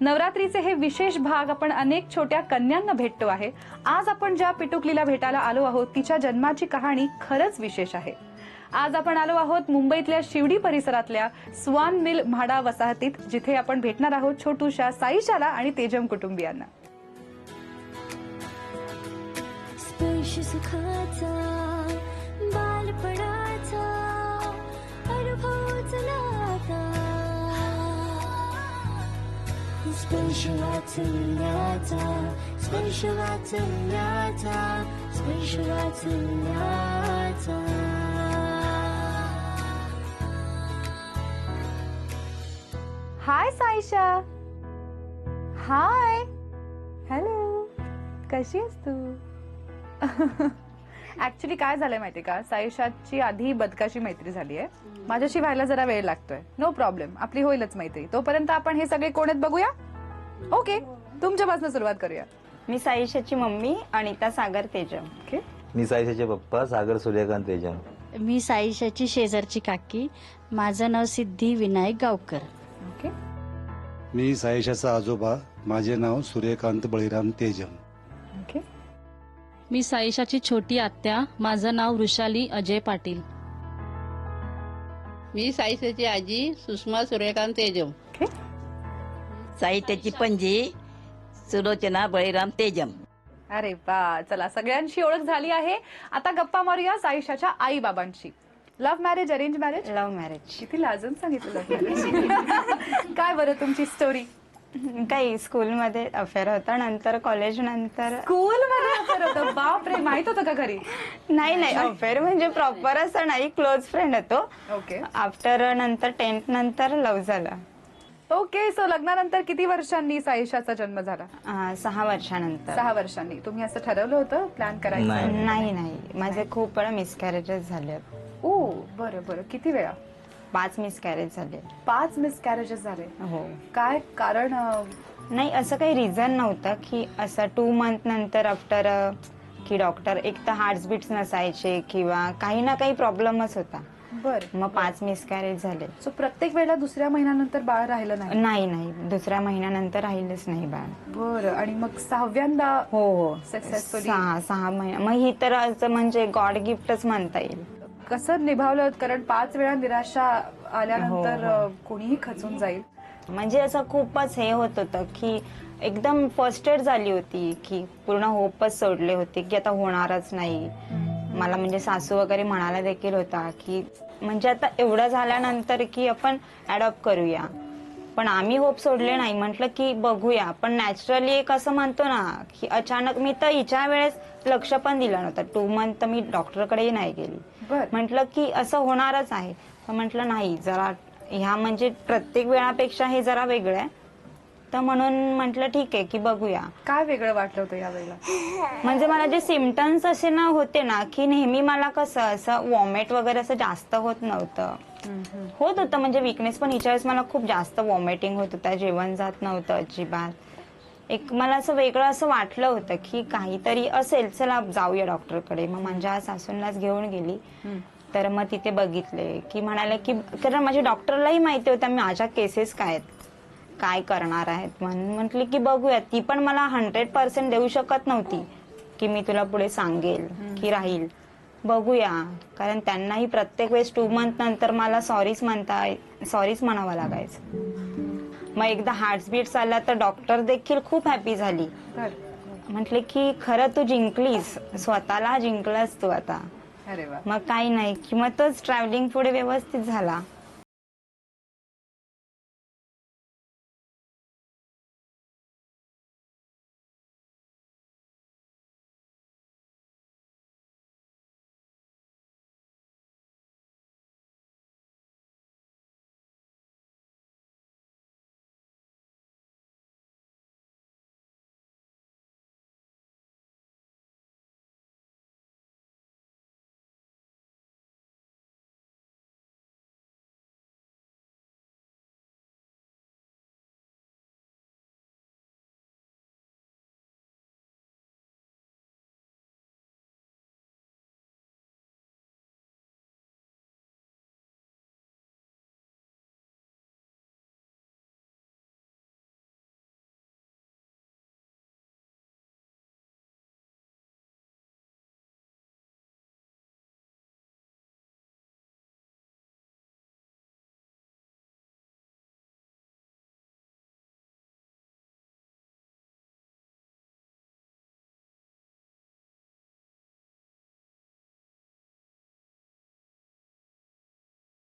नवरात्रीचे हे विशेष भाग आपण अनेक छोट्या कन्यांना भेटतो आहे. आज आपण ज्या पिटुकलीला भेटायला आलो आहोत तिच्या जन्माची कहाणी खरंच विशेष आहे. आज आपण आलो आहोत मुंबईतल्या शिवडी परिसरातल्या स्वान मिल म्हाडा वसाहतीत, जिथे आपण भेटणार आहोत छोटूशा साईशाला आणि तेजम कुटुंबियांना. स्पर्श सुखाचा बालपणाचा अनुभव चलाता, स्पर्श वाचल्याचा, स्पर्श वाचल्याचा, स्पर्श वाचल्याचा. हाय साईशा. हाय. हॅलो. कशी आहेस तू? ऍक्च्युली काय झालंय माहितीये का, साईशाची आधी बदकाशी मैत्री झाली आहे. माझ्याशी व्हायला जरा वेळ लागतोय. नो प्रॉब्लेम, आपली होईलच मैत्री. तोपर्यंत आपण हे सगळे कोण आहेत बघूया. ओके, तुमच्यापासून सुरुवात करूया. मी साईशाची मम्मी अनिता सागर तेजम. ओके. मी साईशाचे पप्पा सागर सूर्यकांत तेजम. मी साईशाची शेजारची काकी. माझं नाव सिद्धी विनायक गावकर. ओके. मी साईशाचा आजोबा. माझे नाव सूर्यकांत बळीराम तेजम. ओके. मी साईशाची छोटी आत्या. माझं नाव वृषाली अजय पाटील. मी साईशाची आजी सुषमा सूर्यकांत तेजम. ओके. साहित्याची पणजी सुलोचना बळीराम तेजम. अरे वा, चला सगळ्यांशी ओळख झाली आहे. आता गप्पा मारूया साईशाच्या आई बाबांशी. Love marriage, arrange marriage? Love marriage. किती लाजून सांगितलं लव्ह मॅरेज. काय बरं तुमची स्टोरी? काही स्कूलमध्ये अफेअर होता, नंतर कॉलेज नंतर स्कूल मध्ये affair होतं? बापरे, माहित होतं का घरी? नाही अफेअर म्हणजे प्रॉपर असं नाही, क्लोज फ्रेंड होतो. ओके. आफ्टर नंतर 10th नंतर लव्ह झाला. ओके. सो लग्नानंतर किती वर्षांनी साईशाचा जन्म झाला? 6 वर्षानंतर. 6 वर्षांनी. तुम्ही असं ठरवलं होतं, प्लॅन करायचं? नाही. नाही माझे खूप वेळा मिसकॅरेजेस झाले. ओ बरं बरं. किती वेळा? 5 मिसकॅरेज झाले. 5 मिसकॅरेजेस झाले? हो. काय कारण? नाही असं काही रिझन नव्हतं की असं 2 मंथ नंतर आफ्टर की डॉक्टर एक तर हार्टबीट्स नसायचे किंवा काही ना काही प्रॉब्लेमच होता. बरं. मग 5 मिसकॅरेज झाले. सो प्रत्येक वेळेला दुसऱ्या महिन्यानंतर बाळ राहिलं नाही? नाही दुसऱ्या महिन्यानंतर राहिलेच नाही बाळ. बरं. आणि मग 6व्यांदा? हो सक्सेसफुली? 6 महिने. मग ही तर असं म्हणजे गॉड गिफ्टच म्हणता येईल. कसं निभावलं? कारण 5 वेळा निराशा आल्यानंतर हो. कोणीही खचून जाईल. म्हणजे असं खूपच हे होत होतं की एकदम फर्स्टेड झाली होती की पूर्ण होपच सोडले होते की आता होणारच नाही. मला म्हणजे सासू वगैरे म्हणायला देखील होता की म्हणजे आता एवढं झाल्यानंतर की आपण अडॉप्ट करूया, पण आम्ही होप सोडले नाही. म्हटलं की बघूया. पण नॅचरली एक असं म्हणतो ना की अचानक मी तर हिच्या वेळेस लक्ष पण दिलं नव्हतं. 2 मंथ तर मी डॉक्टरकडेही नाही गेली. म्हटलं की असं होणारच आहे. पण म्हटलं नाही, जरा ह्या म्हणजे प्रत्येक वेळापेक्षा हे जरा वेगळं आहे. तर म्हणून म्हटलं ठीक आहे की बघूया. काय वेगळं वाटलं होतं यावेळेला? म्हणजे मला जे सिम्पटम्स असे ना होते ना की नेहमी मला कसं असं वॉमिट वगैरे असं जास्त होत नव्हतं. होत होतं म्हणजे विकनेस, पण हिच्या वेळेस मला खूप जास्त वॉमिटिंग होत होतं. जेवण जात नव्हतं अजिबात. एक मला असं वेगळं असं वाटलं होतं की काहीतरी असेल, चला जाऊया डॉक्टरकडे. मग माझ्या सासूंनाच घेऊन गेली. तर मग तिथे बघितले की म्हणाले की, कारण माझ्या डॉक्टरलाही माहिती होतं माझ्या केसेस काय आहेत, काय करणार आहेत. म्हणून म्हटले की बघूया. ती पण मला 100% देऊ शकत नव्हती की मी तुला पुढे सांगेल की राहील. बघूया. कारण त्यांनाही प्रत्येक वेळेस 2 मंथ नंतर मला सॉरीच म्हणावं लागायचं. मग एकदा हार्टबीट्स आला तर डॉक्टर देखील खूप हॅपी झाली. म्हटले की खरं तू जिंकलीस, स्वतःला जिंकलास तू आता. अरे वा. मग काही नाही की मग तोच ट्रॅव्हलिंग पुढे व्यवस्थित झाला.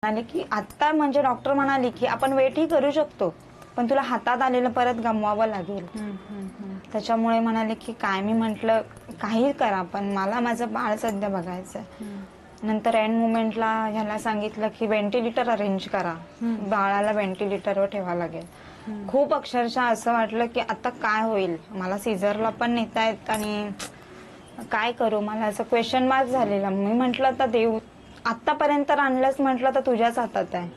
म्हणाले की आता म्हणजे डॉक्टर म्हणाले की आपण वेटही करू शकतो, पण तुला हातात आलेलं परत गमवावं लागेल. त्याच्यामुळे म्हणाले की काय, मी म्हंटल काही करा पण मला माझं बाळ सध्या बघायचं. नंतर एंड मुमेंटला ह्याला सांगितलं की व्हेंटिलेटर अरेंज करा, बाळाला व्हेंटिलेटरवर ठेवावं लागेल. खूप अक्षरशः असं वाटलं की आता काय होईल, मला सीझरला पण नेतायत आणि काय करू, मला असं क्वेश्चन मार्क झालेला. मी म्हंटल आता देव आतापर्यंत आणलंच, म्हटलं तर तुझ्याच हातात आहे.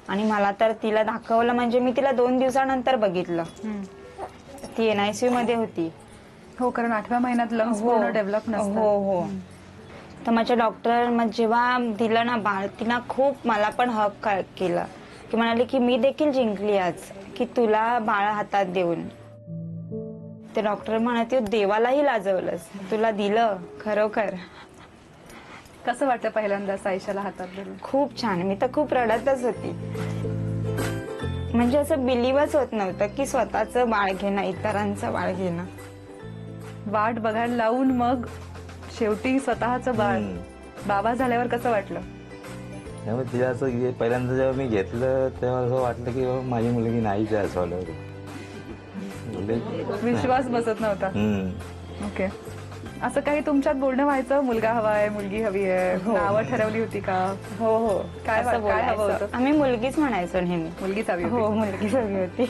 आणि मला तर तिला दाखवलं म्हणजे मी तिला 2 दिवसानंतर बघितलं. ती NICU मध्ये होती. हो, कारण 8व्या महिन्यात लंग्स पूर्ण डेव्हलप नसतात. हो. तर माझ्या डॉक्टर मग जेव्हा दिलं ना बाळ, तिनं खूप मला पण हक केलं की म्हणाले की मी देखील जिंकली आज की तुला बाळ हातात देऊन. ते डॉक्टर म्हणते देवालाही लाजवलंस, तुला दिलं खरोखर. कसं वाटतं पहिल्यांदा सायशाला हातात धरून? खूप छान. मी तर खूप रडतच होती. म्हणजे असं बिलीव्हच होत नव्हतं की स्वतःचं बाळ घेणं, इतरांचं बाळ घेणं. वाट बघायला लावून मग शेवटी स्वतःचं बाळ. बाबा झाल्यावर कसं वाटलं? त्यामुळे तिला असं पहिल्यांदा जेव्हा मी घेतलं तेव्हा असं वाटलं की बाबा माझी मुलगी नाहीच आहे असं वाटलं. विश्वास बसत नव्हता. ओके. असं काही तुमच्यात बोलणं व्हायचं, मुलगा हवाय, मुलगी हवी आहे, नावं ठरवली होती का? हो. काय असं काय हवं बोलायचं. होतं? आम्ही मुलगीच म्हणायचो नेहमी. मुलगीच हवी हो, होती. मुलगीच हवी होती.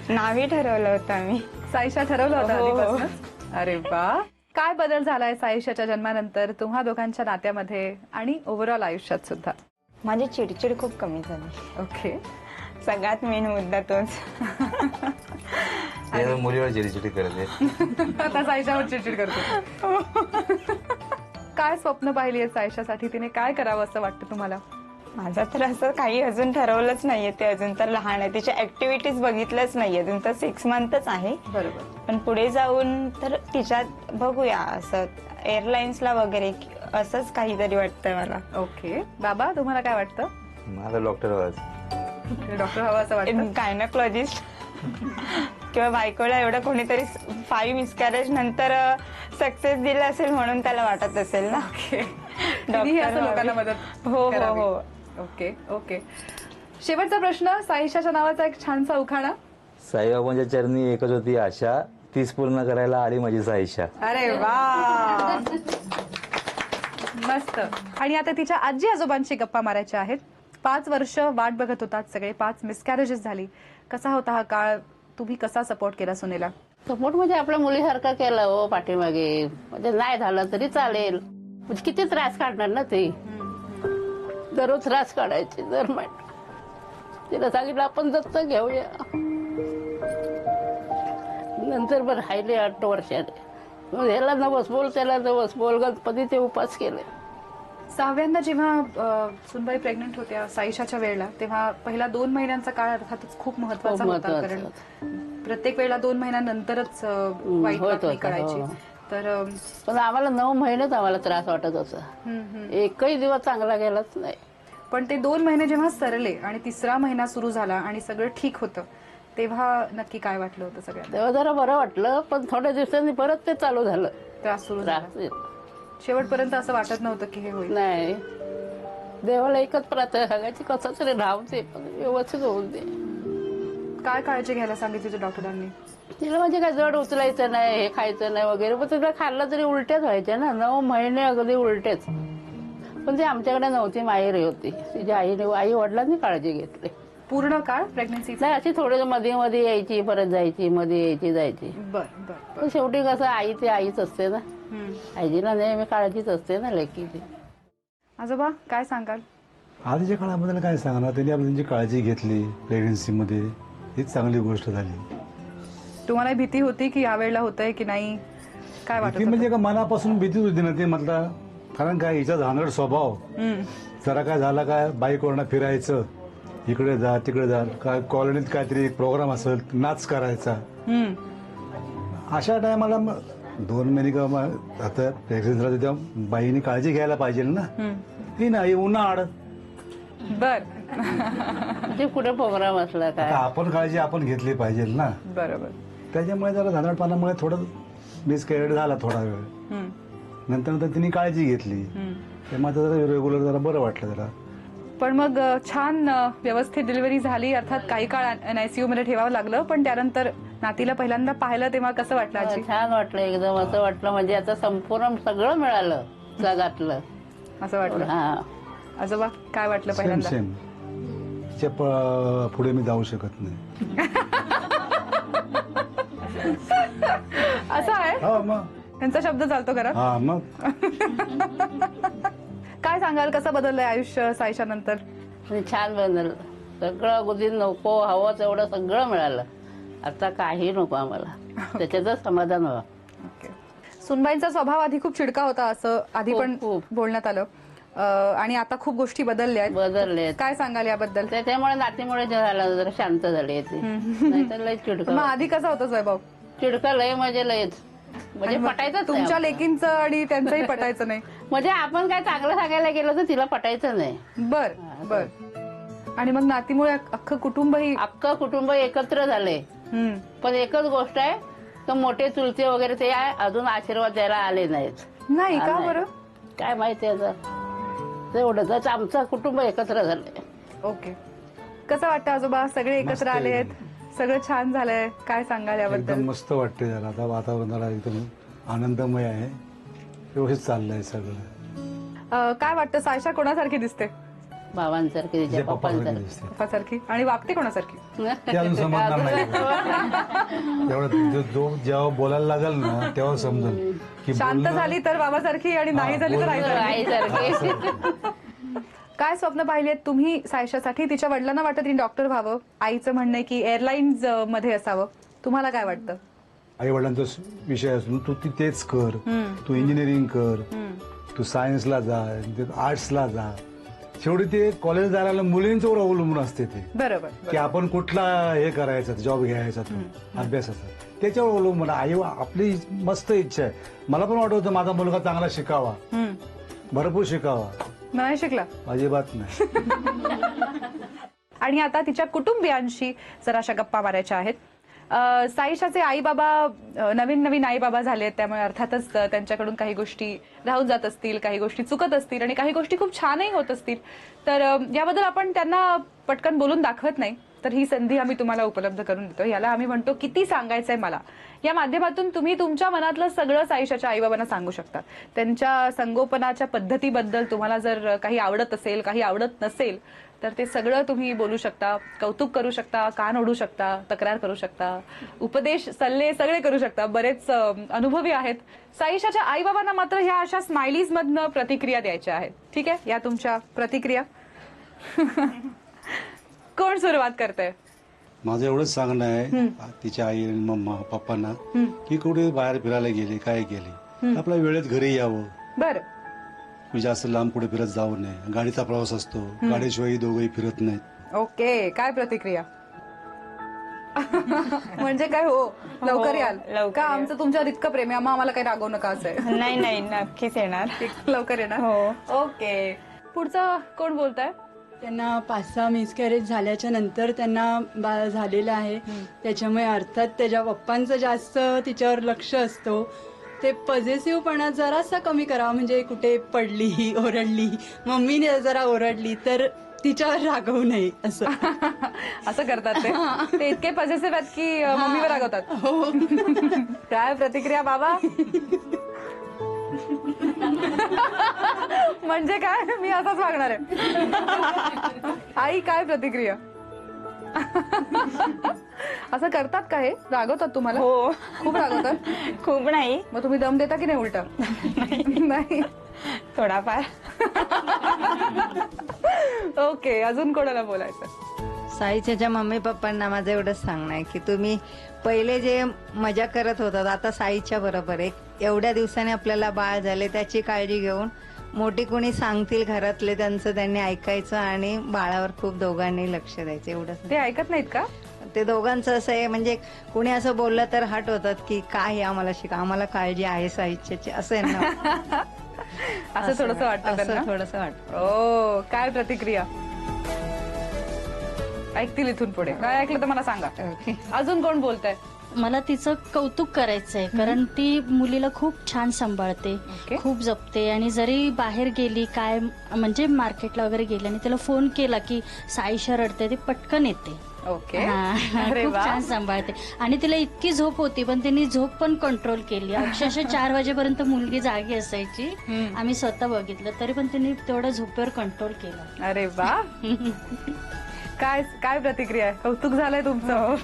नावही ठरवलं होतं आम्ही. सायशा ठरवलं होतं हो. आधीपासूनच? अरे वा. काय बदल झालाय सायशाच्या जन्मानंतर तुम्हा दोघांच्या नात्यामध्ये आणि ओव्हरऑल आयुष्यात सुद्धा? माझी चिडचिड खूप कमी झाली. ओके. सगळ्यात मेन मुद्दा तोच. ते मुलीवर चिडचिडी करते. आता सायशावर चिडचिड करतो. काय स्वप्न पाहिली आहे सायशासाठी? तिने काय करावं असं वाटतं तुम्हाला? माझं तर असं काही अजून ठरवलंच नाहीये. ते अजून तर लहान आहे, तिच्या ऍक्टिव्हिटीज बघितल्याच नाहीये. अजून तर 6 मंथच आहे. बरोबर. पण पुढे जाऊन तर तिच्यात बघूया, असं एअरलाईन्सला वगैरे असंच काहीतरी वाटतंय मला. ओके. बाबा, तुम्हाला काय वाटतं? मला डॉक्टर व्हायचं. डॉक्टर हवा असं वाटतं? गायनोकॉलॉजिस्ट किंवा बायकोला एवढं कोणीतरी 5 मिसकॅरेज नंतर सक्सेस दिलं असेल म्हणून त्याला वाटत असेल ना. तिनेही असं लोकांना मदत हो. करावी. ओके. ओके. शेवटचा प्रश्न, सायशाच्या नावाचा एक छानसा उखाणा. साईबाबांच्या चरणी एकच होती आशा, तीच पूर्ण करायला आली माझी सायशा. अरे वा, मस्त. आणि आता तिच्या आजी आजोबांची गप्पा मारायच्या आहेत. 5 वर्ष वाट बघत होतात सगळे, 5 मिसकॅरेजेस झाली. कसा होता हा काळ? तुम्ही कसा सपोर्ट केला सुनेला? सपोर्ट म्हणजे आपल्या मुलीसारखा केला हो पाठीमागे. म्हणजे नाही झालं तरी चालेल. म्हणजे किती त्रास काढणार ना ते. दररोज त्रास काढायचे दर महिन्यात. तिला सांगितलं आपण दत्तक घेऊया. नंतर बरं राहिले 8 वर्षाने. मग ह्याला नवस बोल, त्याला नवस बोल, गणपतीचे उपास केले. 6व्यांदा जेव्हा सुनबाई प्रेग्नंट होत्या सायशाच्या वेळेला, तेव्हा पहिला 2 महिन्यांचा काळ अर्थातच खूप महत्वाचा होता. कारण प्रत्येक वेळेला 2 महिन्यानंतरच वाईट बातमी कळायची. तर पण आम्हाला 9 महिनेच आम्हाला त्रास वाटत होता. एकही दिवस चांगला गेलाच नाही. पण ते 2 महिने जेव्हा सरले आणि 3रा महिना सुरू झाला आणि सगळं ठीक होतं, तेव्हा नक्की काय वाटलं होतं सगळ्यांना? तेव्हा जरा बरं वाटलं, पण थोड्या दिवसांनी परत ते चालू झालं. त्रास सुरू झाला. त्रास शेवटपर्यंत असं वाटत नव्हतं की हे होईल. नाही. देवाला एकच प्रार्थना सांगायची, कसं तरी राहते पण व्यवस्थित होऊन दे. काय काळजी घ्यायला सांगितली डॉक्टरांनी? तिला म्हणजे काय जड उचलायचं नाही, हे खायचं नाही वगैरे. पण तिला खाल्लं तरी उलट्याच व्हायच्या ना. 9 महिने अगदी उलटेच. पण ती आमच्याकडे नव्हती, माहेरी होती. तिच्या आई वडिलांनी काळजी घेतली. पूर्ण काळ प्रेग्नन्सी? नाही, अशी थोडी मध्ये मध्ये यायची, परत जायची, मध्ये यायची जायची. बर. पण शेवटी कसं आई ते आईच असते ना. आईला नेहमी काळजीच असते ना लेकीची. आजोबा, काय सांगाल? आधीच्या काळाबद्दल काय सांगणार, त्यांनी आपली त्यांची काळजी घेतली प्रेग्नन्सीमध्ये, हीच चांगली गोष्ट झाली. तुम्हाला भीती होती की यावेळेला होतंय की नाही? काय वाटत? म्हणजे का मनापासून भीतीच होती ना ते म्हटलं. कारण काय हिचा धानगड स्वभाव, जरा काय झाला काय बाईकवरनं फिरायचं, इकडे जा तिकडे जा, काय कॉलनीत काहीतरी प्रोग्राम असेल नाच करायचा. अशा टायमाला 2 महिने किंवा आता प्रेग्नन्सी राहते तेव्हा बाईने काळजी घ्यायला पाहिजे ना. ती नाही उन्हाळ. बर. म्हणजे कुठे प्रोग्राम असला काय, आपण काळजी आपण घेतली पाहिजे ना. बरोबर. त्याच्यामुळे जरा धानगडपणामुळे थोडं मिसकॅरेज झाला थोडा वेळ. नंतर तिने काळजी घेतली, त्यामुळे जरा रेग्युलर जरा बरं वाटलं जरा. पण मग छान व्यवस्थित डिलिव्हरी झाली, अर्थात काही काळ NICU मध्ये ठेवावं लागलं, पण त्यानंतर नातीला पहिल्यांदा पाहिलं तेव्हा कसं वाटलं आजी? छान वाटलं एकदम. असं वाटलं म्हणजे आता संपूर्ण सगळं मिळालं जगातलं. असं वाटलं. हा. आजोबा काय वाटलं सेम पहिल्यांदा? सेम. तिच्या पुढे मी जाऊ शकत नाही. असं आहे, हा मग. त्यांचा शब्द चालतो घरात. हा मग. काय सांगाल, कसं बदललंय आयुष्य साईच्या नंतर? आणि छान बनलं सगळं. अगदी नको हवं तेवढं सगळं मिळालं. आता काही नको आम्हाला, त्याच्यातच समाधान हवं. ओके. सुनबाईंचा स्वभाव आधी खूप चिडका होता असं आधी खूप, पण खूप. बोलण्यात आलं, आणि आता खूप गोष्टी बदलल्या आहेत. बदलले. काय सांगाल याबद्दल? त्याच्यामुळे नातीमुळे जे झालं जरा शांत झाली ती. नाहीतर लय मग चिडका आधी कसा होता स्वभाव? चिडका लय म्हणजे लयच. म्हणजे पटायचंच नाही तुमच्या आपल्याला. लेकींचं आणि त्यांचंही पटायचं नाही. म्हणजे आपण काय चांगलं सांगायला गेलं तर तिला पटायचं नाही. बर बर. आणि मग नातीमुळे अख्खं कुटुंबही अख्खं कुटुंब एकत्र झाले. पण एकच गोष्ट आहे तर मोठे चुलते वगैरे ते अजून आशीर्वाद द्यायला आले नाहीत. नाही का? नाही. बरं. काय माहिती आता तेवढंच. आमचं कुटुंब एकत्र झालंय. ओके. कसं वाटतं आजोबा, सगळे एकत्र मस्त आले आहेत, एकदम. सगळं छान झालंय, काय सांगाल याबद्दल? एकदम मस्त वाटते जरा. आता वातावरणाला एकदम आनंदमय आहे, व्यवस्थित चाललंय सगळं. काय वाटतं, सायशा कोणासारखी दिसते? बाबांसारखे जे तिच्या पप्पासारखी पप्पांसारखे. दिसते. पप्पासारखी. आणि वागते कोणासारखी? ते अजून समजणार नाही. तेवढं जो जेव्हा बोलायला लागेल ना तेव्हा समजेल की शांत बोलणं- झाली तर बाबासारखी आणि नाही झाली तर आईसारखी. आईसारखे. काय स्वप्न पाहिली आहेत तुम्ही सायशासाठी? तिच्या वडिलांना वाटतं तिने डॉक्टर व्हावं, आईचं म्हणणं आहे की एअरलाईन्स मध्ये असावं. तुम्हाला काय वाटतं? आई वडिलांचा विषय असून तू तेच कर, तू इंजिनिअरिंग कर, तू सायन्सला जा, आर्ट्सला जा. शेवटी ते कॉलेज जायला मुलींच्यावर अवलंबून असते ते, बरोबर. की आपण कुठला हे करायचा, जॉब घ्यायचा, तो अभ्यासाचा त्याच्यावर अवलंबून. आई आपली मस्त इच्छा आहे. मला पण वाटत होतं माझा मुलगा चांगला शिकावा, भरपूर शिकावा. नाही शिकला अजिबात नाही. आणि आता तिच्या कुटुंबियांशी जराशा गप्पा मारायच्या आहेत. साईशाचे आई बाबा नवीन आई बाबा झालेत, त्यामुळे अर्थातच त्यांच्याकडून काही गोष्टी राहून जात असतील, काही गोष्टी चुकत असतील आणि काही गोष्टी खूप छानही होत असतील. तर याबद्दल आपण त्यांना पटकन बोलून दाखवत नाही, तर ही संधी आम्ही तुम्हाला उपलब्ध करून देतो. याला आम्ही म्हणतो किती सांगायचंय मला. या माध्यमातून तुम्ही तुमच्या मनातलं सगळं साईशाच्या आईबाबांना सांगू शकता. त्यांच्या संगोपनाच्या पद्धतीबद्दल तुम्हाला जर काही आवडत असेल, काही आवडत नसेल, तर ते सगळं तुम्ही बोलू शकता, कौतुक करू शकता, कान ओढू शकता, तक्रार करू शकता, उपदेश सल्ले सगळे करू शकता. बरेच अनुभवी आहेत. साईशाच्या आईबाबांना मात्र ह्या अशा स्माइलीज मधनं प्रतिक्रिया द्यायच्या आहेत. ठीक आहे, या तुमच्या प्रतिक्रिया. कोण सुरुवात करते? माझं एवढंच सांगणं आहे तिच्या आई आणि मम्मा पप्पांना की कुठे बाहेर फिरायला गेले, काय गेले, आपल्या वेळेत घरी यावं. बरं. जास्त लांब कुठे फिरत जाऊ नये. गाडीचा प्रवास असतो, गाडीशिवाय दोघंही फिरत नाहीत. ओके. काय प्रतिक्रिया? म्हणजे काय, हो लवकर याल का? आमचं तुमच्यावर इतकं प्रेम आहे, आम्हाला काही रागवू नका असं आहे. नाही नाही, नक्कीच येणार. लवकर येणार. हो. ओके. पुढचं कोण बोलताय? त्यांना 5-6 मिसकॅरेज झाल्याच्या नंतर त्यांना बाळ झालेलं आहे, त्याच्यामुळे अर्थात त्याच्या पप्पांचं जास्त तिच्यावर लक्ष असतो. ते पॉझिटिव्हपणा जरासा कमी करावा. म्हणजे कुठे पडली, ओरडली, मम्मीने जरा ओरडली तर तिच्यावर रागवू नये असं. असं करतात ते इतके पॉझिटिव्ह आहेत की मम्मीवर रागवतात. हो. काय प्रतिक्रिया बाबा? म्हणजे काय, मी असंच वागणार आहे. आई काय प्रतिक्रिया? असं करतात का हे? रागवतात तुम्हाला? हो. खूप रागवतात? खूप नाही, मग तुम्ही दम देता की नाही उलटा? नाही. थोडाफार. ओके. अजून कोणाला बोलायचं? साईच्या मम्मी पप्पांना माझं एवढंच सांगणं आहे की तुम्ही पहिले जे मजा करत होतात आता साईच्या बरोबर एक एवढ्या दिवसाने आपल्याला बाळ झाले त्याची काळजी घेऊन मोठी कोणी सांगतील घरातले त्यांचं त्यांनी ऐकायचं आणि बाळावर खूप दोघांनी लक्ष द्यायचं. एवढंच. ते ऐकत नाहीत का? ते दोघांचं असं आहे म्हणजे कुणी असं बोललं तर हट होतात की काय आम्हाला शिका, आम्हाला काळजी आहे साईच्याची असं आहे ना. असं थोडंसं वाटतं असं त्यांना? थोडंसं वाटतं. ओ, काय प्रतिक्रिया ऐकतील इथून पुढे? काय ऐकलं तर मला सांगा. अजून कोण बोलतंय? मला तिचं कौतुक करायचंय कारण ती मुलीला खूप छान सांभाळते, खूप जपते आणि जरी बाहेर गेली काय म्हणजे मार्केटला वगैरे गेली आणि तिला फोन केला की साईशा रडते, ती पटकन येते. ओके. हा, अरे खूप वा. छान सांभाळते आणि तिला इतकी झोप होती पण तिने झोप पण कंट्रोल केली. अक्षरशः 4 वाजेपर्यंत मुलगी जागी असायची. आम्ही स्वतः बघितलं तरी पण तिने तेवढं झोपेवर कंट्रोल केलं. अरे वा. काय काय प्रतिक्रिया आहे? कौतुक झालंय तुमचं.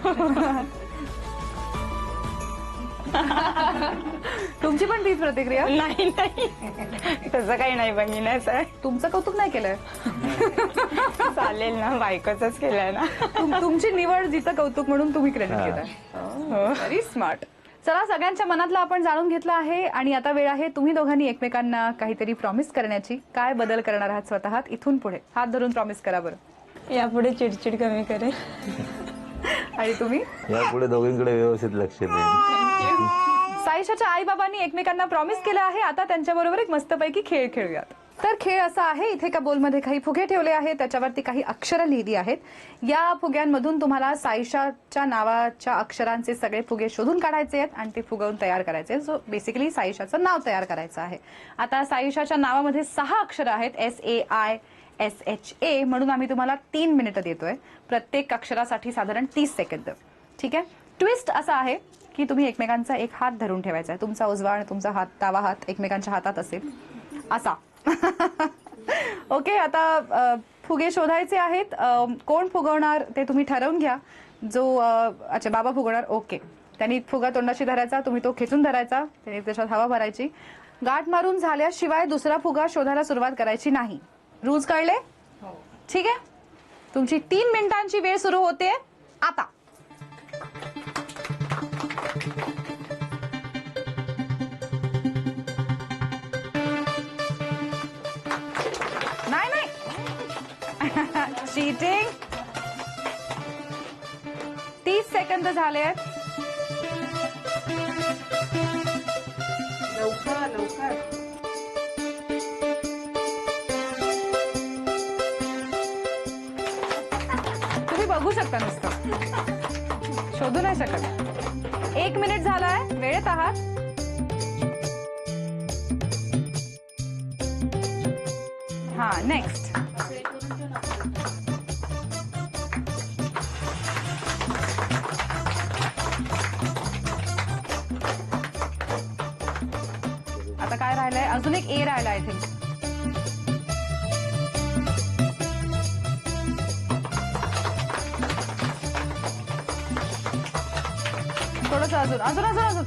तुमची पण तीच प्रतिक्रिया? नाही नाही तसं काही नाही बघण्याचं. तुमचं कौतुक नाही केलंय? चालेल ना, बायकोच केलंय ना. तुमची निवड जिचं कौतुक म्हणून तुम्ही क्रेडिट घेताय. Very smart. चला, सगळ्यांच्या मनातलं आपण जाणून घेतलं आहे आणि आता वेळ आहे तुम्ही दोघांनी एकमेकांना काहीतरी प्रॉमिस करण्याची. काय बदल करणार आहात स्वतःत इथून पुढे? हात धरून प्रॉमिस करा बरं. यापुढे चिडचिड कमी करेल. आणि तुम्ही? यापुढे दोघींकडे व्यवस्थित लक्ष देईन. साईशाच्या आई बाबांनी एकमेकांना प्रॉमिस केलं आहे. आता त्यांच्याबरोबर एक मस्तपैकी खेळ खेळूयात. तर खेळ असा आहे, इथे एका बोलमध्ये काही फुगे ठेवले आहेत, त्याच्यावरती काही अक्षरं लिहिली आहेत. या फुग्यांमधून तुम्हाला साईशाच्या नावाच्या अक्षरांचे सगळे फुगे शोधून काढायचे आहेत आणि ते फुगवून तयार करायचे. सो बेसिकली साईशाचं नाव तयार करायचं आहे. आता साईशाच्या नावामध्ये 6 अक्षरं आहेत, SAISHA, म्हणून आम्ही तुम्हाला 3 मिनिटं देतोय. प्रत्येक अक्षरासाठी साधारण 30 सेकंद. ठीक आहे. ट्विस्ट असा आहे की तुम्ही एकमेकांचा एक हात धरून ठेवायचा आहे. तुमचा उजवा आणि तुमचा हात, डावा हात एकमेकांच्या हातात असेल असा. ओके. आता फुगे शोधायचे आहेत. कोण फुगवणार ते तुम्ही ठरवून घ्या. जो अच्छा बाबा फुगवणार. ओके. त्यांनी फुगा तोंडाशी धरायचा, तुम्ही तो खेचून धरायचा, त्याने त्याच्यात हवा भरायची. गाठ मारून झाल्याशिवाय दुसरा फुगा शोधायला सुरुवात करायची नाही. रूल्स कळले? ठीक आहे. तुमची 3 मिनिटांची वेळ सुरू होते आता. नाही नाही चीटिंग. 30 सेकंद झाले आहेत. लवकर लवकर. तुम्ही बघू शकता, नुसतं शोधू नाही शकत. 1 मिनिट झालाय. वेळेत आहात. हा, नेक्स्ट. आता काय राहिलंय? अजून एक ए राहिला आय थिंक. थोडस अजून अजून अजून अजून.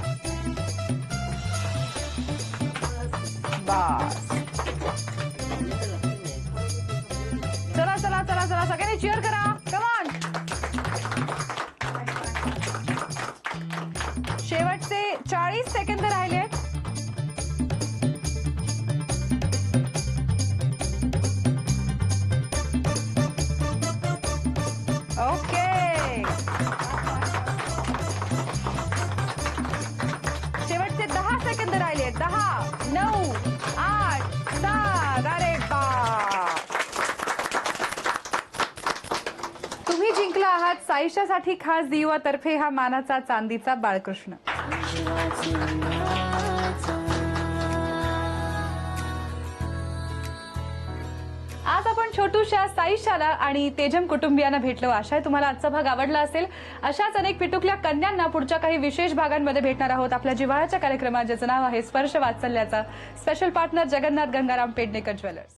बस. चला चला चला चला, सगळ्यांनी चीअर करा. Come on. शेवटचे 40 सेकंद राहिले. ओके. शेवटचे 10 सेकंद राहिले. 10, 9, 8, 7. अरे बाप. तुम्ही जिंकला आहात. साईशासाठी खास दिवातर्फे हा मानाचा चांदीचा बाळकृष्ण. आज आपण छोटूशा साईशाला आणि तेजम कुटुंबियांना भेटलो. आशा आहे तुम्हाला आजचा भाग आवडला असेल. अशाच अनेक पिटुकल्या कन्यांना पुढच्या काही विशेष भागांमध्ये भेटणार आहोत आपल्या जिव्हाळ्याच्या कार्यक्रमात, ज्याचं नाव आहे स्पर्श वात्सल्याचा. Special partner Jagannath Gangaram Pednekar jewellers.